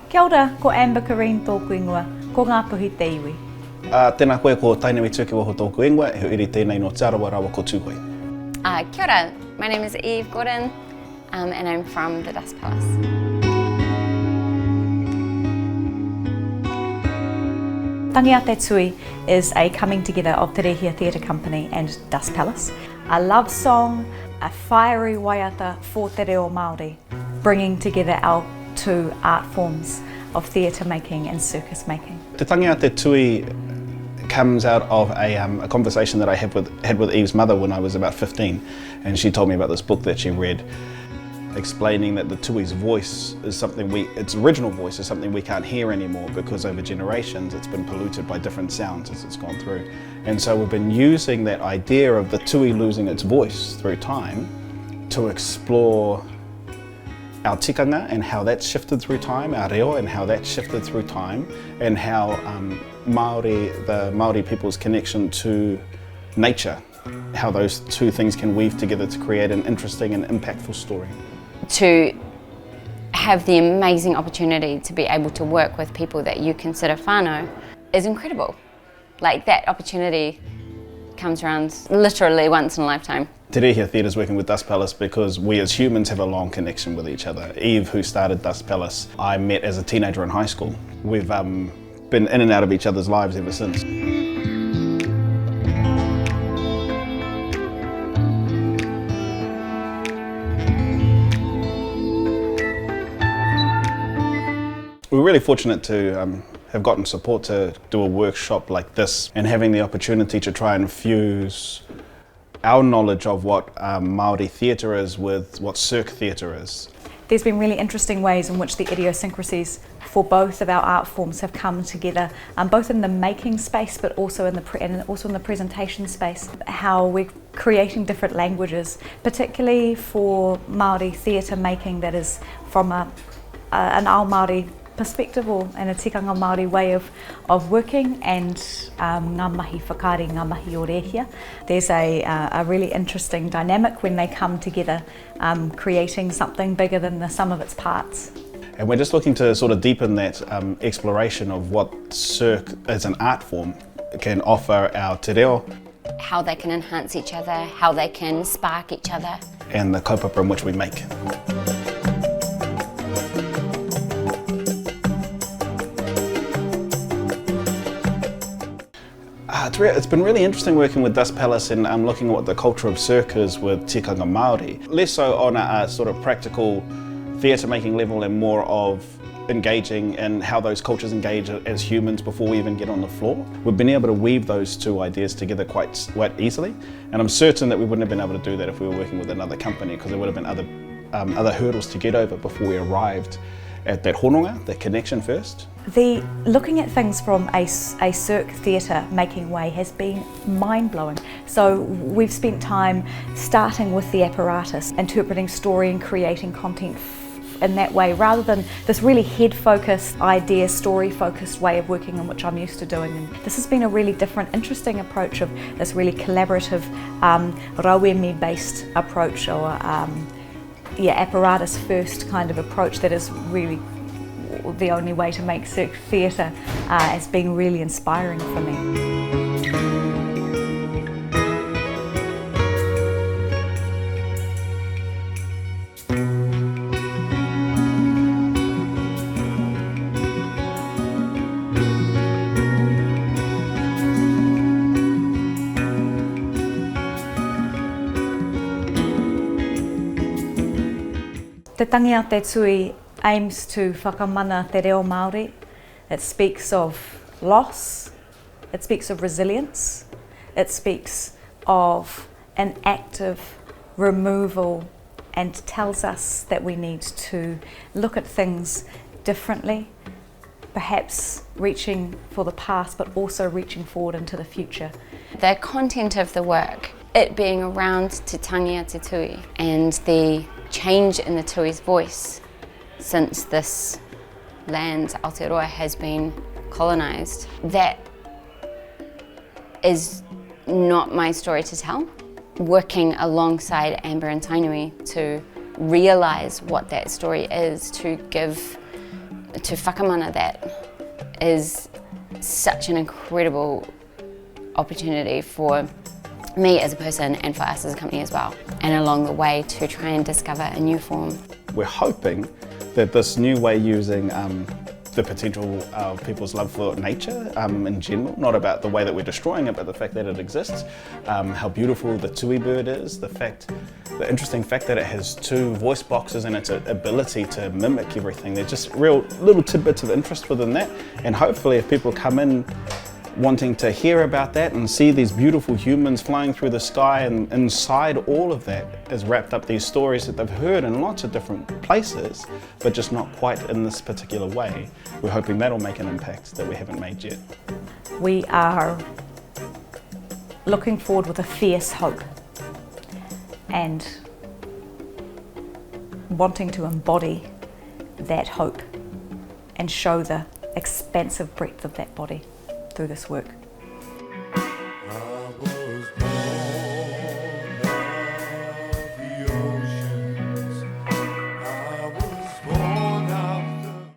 Kia ora, ko Amber Kareen tōku ingoa, ko ngā puhi te iwi. Tēnā koe ko Tainui Tuki Waho tōku ingoa, he iri tēnei no Te Aroha rawa ko tūhoi. Kia ora, my name is Eve Gordon and I'm from the Dust Palace. Tangi Te Tui is a coming together of Te Rēhia Theatre Company and Dust Palace. A love song, a fiery waiata for te reo Māori, bringing together our two art forms of theatre making and circus making. Te Tangi Te Tui comes out of a conversation that I had with Eve's mother when I was about 15, and she told me about this book that she read, explaining that the tui's voice is something its original voice is something we can't hear anymore because over generations it's been polluted by different sounds as it's gone through. And so we've been using that idea of the tui losing its voice through time to explore our tikanga and how that's shifted through time, our reo and how that's shifted through time, and how the Māori people's connection to nature, how those two things can weave together to create an interesting and impactful story. To have the amazing opportunity to be able to work with people that you consider whānau is incredible. Like, that opportunity comes around literally once in a lifetime. Te Rēhia Theatre is working with Dust Palace because we as humans have a long connection with each other. Eve, who started Dust Palace, I met as a teenager in high school. We've been in and out of each other's lives ever since. We're really fortunate to have gotten support to do a workshop like this, and having the opportunity to try and fuse our knowledge of what Māori theatre is with what cirque theatre is. There's been really interesting ways in which the idiosyncrasies for both of our art forms have come together, both in the making space but also in the presentation space. How we're creating different languages, particularly for Māori theatre making that is from an ao Māori perspective and a tikanga Māori way of working, and ngā mahi whakaari, ngā mahi o rēhia. There's a really interesting dynamic when they come together, creating something bigger than the sum of its parts. And we're just looking to sort of deepen that exploration of what cirque as an art form can offer our te reo. How they can enhance each other, how they can spark each other. And the kaupapa in which we make. It's been really interesting working with Dust Palace and looking at what the culture of cirque is with tikanga Māori. Less so on a sort of practical theatre making level and more of engaging in how those cultures engage as humans before we even get on the floor. We've been able to weave those two ideas together quite easily, and I'm certain that we wouldn't have been able to do that if we were working with another company, because there would have been other hurdles to get over before we arrived at that hononga, that connection first. Looking at things from a cirque theatre making way has been mind-blowing. So we've spent time starting with the apparatus, interpreting story and creating content in that way, rather than this really head-focused idea, story-focused way of working in which I'm used to doing. And this has been a really different, interesting approach of this really collaborative, rauemi-based approach, or apparatus first kind of approach that is really the only way to make cirque theatre, has been really inspiring for me. Te Tangi Te Tui aims to whakamana te reo Māori. It speaks of loss, it speaks of resilience, it speaks of an active removal, and tells us that we need to look at things differently, perhaps reaching for the past but also reaching forward into the future. The content of the work, it being around Te Tangi Te Tui and the change in the tui's voice since this land, Aotearoa, has been colonised. That is not my story to tell. Working alongside Amber and Tainui to realise what that story is, to give To whakamana that is such an incredible opportunity for me as a person and for us as a company as well, and along the way to try and discover a new form. We're hoping that this new way using the potential of people's love for nature in general, not about the way that we're destroying it, but the fact that it exists, how beautiful the tui bird is, the interesting fact that it has 2 voice boxes and its ability to mimic everything. There's just real little tidbits of interest within that, and hopefully if people come in wanting to hear about that and see these beautiful humans flying through the sky, and inside all of that is wrapped up these stories that they've heard in lots of different places, but just not quite in this particular way. We're hoping that'll make an impact that we haven't made yet. We are looking forward with a fierce hope and wanting to embody that hope and show the expansive breadth of that body through this work. I was born